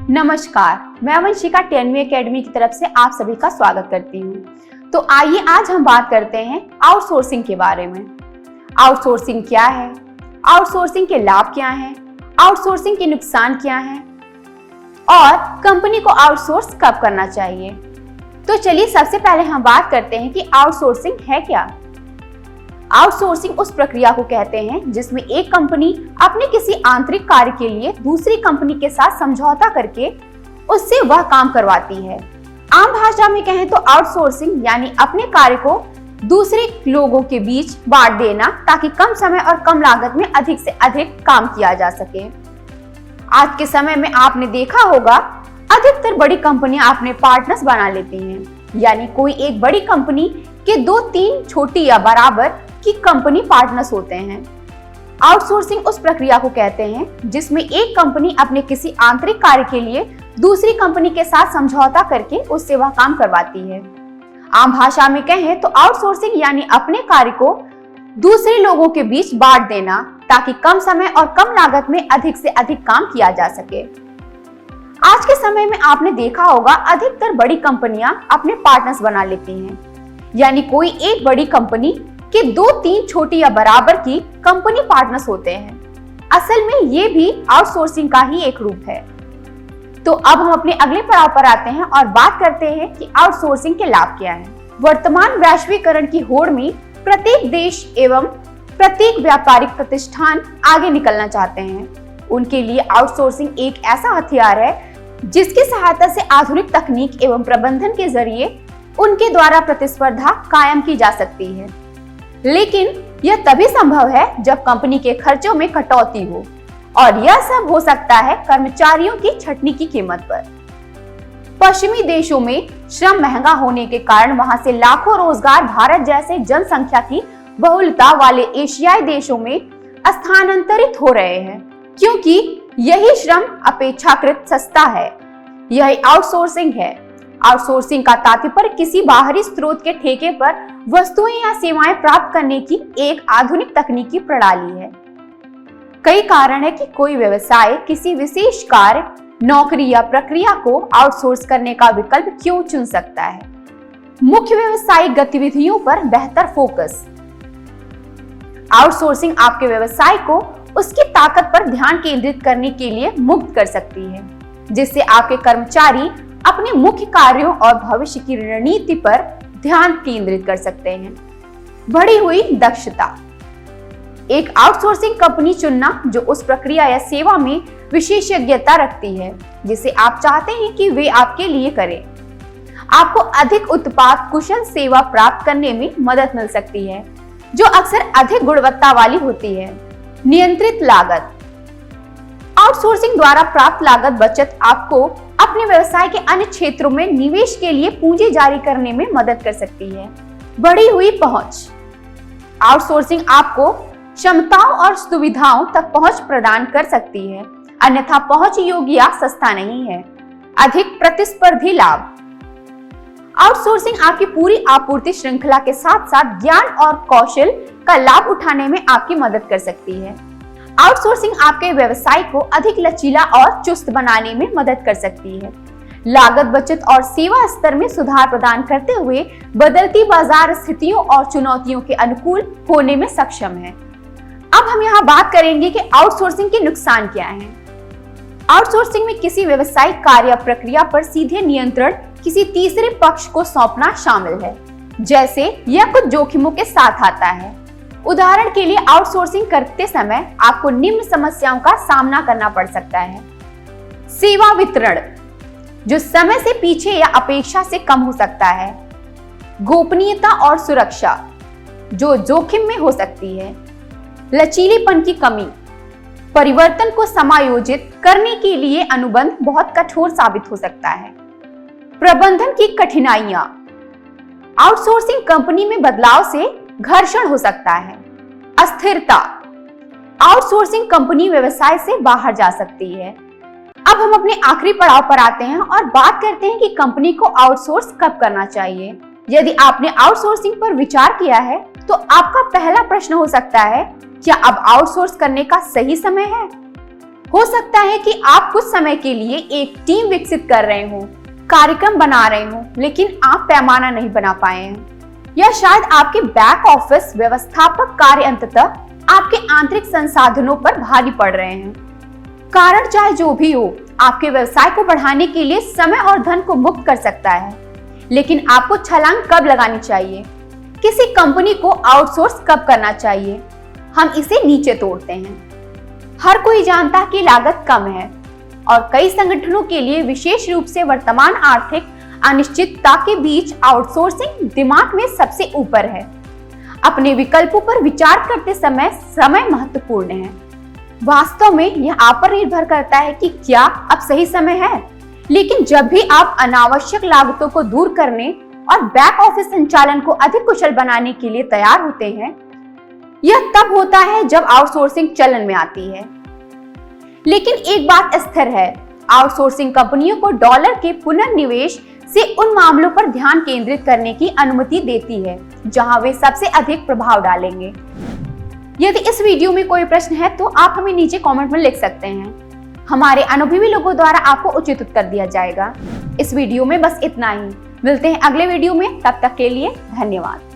नमस्कार, मैं वंशिका टेनवी एकेडमी की तरफ से आप सभी का स्वागत करती हूँ। तो आइए आज हम बात करते हैं आउटसोर्सिंग के बारे में। आउटसोर्सिंग क्या है, आउटसोर्सिंग के लाभ क्या हैं, आउटसोर्सिंग के नुकसान क्या हैं और कंपनी को आउटसोर्स कब करना चाहिए। तो चलिए सबसे पहले हम बात करते हैं कि आउटसोर्सिंग है क्या। आउटसोर्सिंग उस प्रक्रिया को कहते हैं जिसमें एक कंपनी अपने किसी आंतरिक कार्य के लिए दूसरी कंपनी के साथ समझौता करके उससे वह काम करवाती है। आम भाषा में कहें तो आउटसोर्सिंग यानी अपने कार्य को दूसरे लोगों के बीच बांट देना ताकि कम समय और कम लागत में अधिक से अधिक काम किया जा सके। आज के समय में आपने देखा होगा अधिकतर बड़ी कंपनियां अपने पार्टनर्स बना लेती हैं, यानी कोई एक बड़ी कंपनी के 2-3 छोटी या बराबर की कंपनी पार्टनर्स होते हैं। आउटसोर्सिंग उस प्रक्रिया को कहते हैं जिसमें एक कंपनी अपने किसी आंतरिक कार्य के लिए दूसरी कंपनी के साथ समझौता करके उससे वह काम करवाती है। आम भाषा में कहें तो आउटसोर्सिंग यानी अपने कार्य को दूसरे लोगों के बीच बांट देना ताकि कम समय और कम लागत में अधिक से अधिक काम किया जा सके। आज के समय में आपने देखा होगा अधिकतर बड़ी कंपनियां अपने पार्टनर्स बना लेती हैं, यानी कोई एक बड़ी कंपनी के 2-3 छोटी या बराबर की कंपनी पार्टनर्स होते हैं। असल में ये भी आउटसोर्सिंग का ही एक रूप है। तो अब हम अपने अगले पड़ाव पर आते हैं और बात करते हैं कि आउटसोर्सिंग के लाभ क्या हैं। वर्तमान वैश्वीकरण की होड़ में प्रत्येक देश एवं प्रत्येक व्यापारिक प्रतिष्ठान आगे निकलना चाहते हैं। उनके लिए आउटसोर्सिंग एक ऐसा हथियार है जिसकी सहायता से आधुनिक तकनीक एवं प्रबंधन के जरिए उनके द्वारा प्रतिस्पर्धा कायम की जा सकती है। लेकिन यह तभी संभव है जब कंपनी के खर्चों में कटौती हो, और यह सब हो सकता है कर्मचारियों की छंटनी की कीमत पर। पश्चिमी देशों में श्रम महंगा होने के कारण वहां से लाखों रोजगार भारत जैसे जनसंख्या की बहुलता वाले एशियाई देशों में स्थानांतरित हो रहे हैं, क्योंकि यही श्रम अपेक्षाकृत सस्ता है। यही आउटसोर्सिंग है। आउटसोर्सिंग का तात्पर्य किसी बाहरी स्रोत के ठेके पर वस्तुएं या सेवाएं प्राप्त करने की एक आधुनिक तकनीकी प्रणाली है। कई कारण है कि कोई व्यवसाय किसी विशेष कार्य, नौकरी या प्रक्रिया को आउटसोर्स करने का विकल्प क्यों चुन सकता है। मुख्य व्यवसायिक गतिविधियों पर बेहतर फोकस। आउटसोर्सिंग आपके व्यवसाय को उसकी ताकत पर ध्यान केंद्रित करने के लिए मुक्त कर सकती है, जिससे आपके कर्मचारी अपने मुख्य कार्यों और भविष्य की रणनीति पर ध्यान केंद्रित कर सकते हैं। बढ़ी हुई दक्षता। एक आउटसोर्सिंग कंपनी चुनना जो उस प्रक्रिया या सेवा में विशेषज्ञता रखती है जिसे आप चाहते हैं कि वे आपके लिए करें। आपको अधिक उत्पाद कुशल सेवा प्राप्त करने में मदद मिल सकती है, जो अक्सर अधिक गुणवत्ता वाली होती है। नियंत्रित लागत। आउटसोर्सिंग द्वारा प्राप्त लागत बचत आपको अपने व्यवसाय के अन्य क्षेत्रों में निवेश के लिए पूंजी जारी करने में मदद कर सकती है। बढ़ी हुई पहुंच। आउटसोर्सिंग आपको क्षमताओं और सुविधाओं तक पहुंच प्रदान कर सकती है, अन्यथा पहुंच योग्य या सस्ता नहीं है। अधिक प्रतिस्पर्धी लाभ। आउटसोर्सिंग आपकी पूरी आपूर्ति श्रृंखला के साथ साथ ज्ञान और कौशल का लाभ उठाने में आपकी मदद कर सकती है। आउटसोर्सिंग आपके व्यवसाय को अधिक लचीला और चुस्त बनाने में मदद कर सकती है। लागत बचत और सेवा स्तर में सुधार प्रदान करते हुए बदलती बाजार स्थितियों और चुनौतियों के अनुकूल होने में सक्षम है। अब हम यहाँ बात करेंगे कि आउटसोर्सिंग के नुकसान क्या हैं। आउटसोर्सिंग में किसी व्यावसायिक कार्य प्रक्रिया पर सीधे नियंत्रण किसी तीसरे पक्ष को सौंपना शामिल है, जैसे यह कुछ जोखिमों के साथ आता है। उदाहरण के लिए आउटसोर्सिंग करते समय आपको निम्न समस्याओं का सामना करना पड़ सकता है। सेवा वितरण, जो समय से पीछे या अपेक्षा से कम हो सकता है। गोपनीयता और सुरक्षा, जो जोखिम में हो सकती है। लचीलेपन की कमी, परिवर्तन को समायोजित करने के लिए अनुबंध बहुत कठोर साबित हो सकता है। प्रबंधन की कठिनाइयां, आउटसोर्सिंग कंपनी में बदलाव से घर्षण हो सकता है। अस्थिरता, आउटसोर्सिंग कंपनी व्यवसाय से बाहर जा सकती है। अब हम अपने आखिरी पड़ाव पर आते हैं और बात करते हैं कि कंपनी को आउटसोर्स कब करना चाहिए। यदि आपने आउटसोर्सिंग पर विचार किया है तो आपका पहला प्रश्न हो सकता है, क्या अब आउटसोर्स करने का सही समय है? हो सकता है कि आप कुछ समय के लिए एक टीम विकसित कर रहे हो, कार्यक्रम बना रहे हो, लेकिन आप पैमाना नहीं बना पाए हैं। या शायद आपके बैक ऑफिस व्यवस्थापक कार्य अंततः आपके आंतरिक संसाधनों पर भारी पड़ रहे हैं। कारण चाहे जो भी हो, आपके व्यवसाय को बढ़ाने के लिए समय और धन को मुक्त कर सकता है, लेकिन आपको छलांग कब लगानी चाहिए, किसी कंपनी को आउटसोर्स कब करना चाहिए, हम इसे नीचे तोड़ते हैं। हर कोई जानता है कि लागत कम है और कई संगठनों के लिए विशेष रूप से वर्तमान आर्थिक अनिश्चितता के बीच आउटसोर्सिंग दिमाग में सबसे ऊपर है। अपने विकल्पों पर विचार करते समय महत्वपूर्ण है। वास्तव में यह आप पर निर्भर करता है कि क्या अब सही समय है। लेकिन जब भी आप अनावश्यक लागतों को दूर करने और बैक ऑफिस संचालन को अधिक कुशल बनाने के लिए तैयार होते हैं, यह तब होता है जब आउटसोर्सिंग चलन में आती है। लेकिन एक बात स्थिर है, आउटसोर्सिंग कंपनियों को डॉलर के पुनर्निवेश से उन मामलों पर ध्यान केंद्रित करने की अनुमति देती है जहां वे सबसे अधिक प्रभाव डालेंगे। यदि इस वीडियो में कोई प्रश्न है तो आप हमें नीचे कमेंट में लिख सकते हैं। हमारे अनुभवी लोगों द्वारा आपको उचित उत्तर दिया जाएगा। इस वीडियो में बस इतना ही। मिलते हैं अगले वीडियो में, तब तक के लिए धन्यवाद।